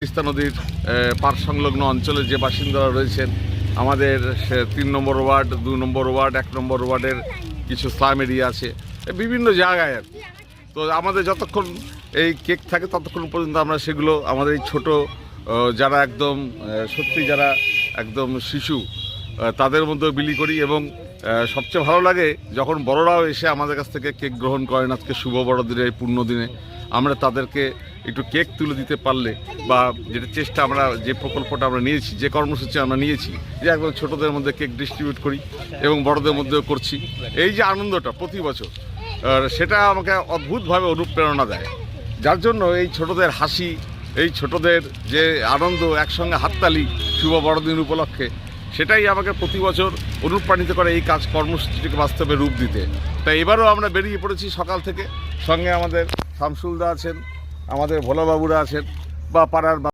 তিস্তা নদীর পার সংলগ্ন অঞ্চলের যে বাসিন্দারা রয়েছেন, আমাদের 3 নম্বর ওয়ার্ড, 2 নম্বর ওয়ার্ড, 1 নম্বর ওয়ার্ডের কিছু স্লাম এরিয়া আছে, বিভিন্ন জায়গায় আর কি। তো আমাদের যতক্ষণ এই কেক থাকে ততক্ষণ পর্যন্ত আমরা সেগুলো আমাদের এই ছোটো যারা একদম সত্যি যারা একদম শিশু তাদের মধ্যে বিলি করি। এবং সবচেয়ে ভালো লাগে যখন বড়রাও এসে আমাদের কাছ থেকে কেক গ্রহণ করেন। আজকে শুভ বড়দিনের এই পূর্ণ দিনে আমরা তাদেরকে একটু কেক তুলে দিতে পারলে, বা যেটা চেষ্টা আমরা যে প্রকল্পটা আমরা নিয়েছি, যে কর্মসূচি আমরা নিয়েছি, যে একদম ছোটোদের মধ্যে কেক ডিস্ট্রিবিউট করি এবং বড়দের মধ্যেও করছি, এই যে আনন্দটা প্রতি বছর, সেটা আমাকে অদ্ভুতভাবে অনুপ্রেরণা দেয়। যার জন্য এই ছোটোদের হাসি, এই ছোটোদের যে আনন্দ, একসঙ্গে হাততালি শুভ বড়দিন উপলক্ষে, সেটাই আমাকে প্রতি বছর অনুপ্রাণিত করে এই কাজ কর্মসূচিটিকে বাস্তবে রূপ দিতে। তাই এবারও আমরা বেরিয়ে পড়েছি সকাল থেকে। সঙ্গে আমাদের শামসুলদা আছেন, আমাদের ভোলাবাবুরা আছেন, বা পাড়ার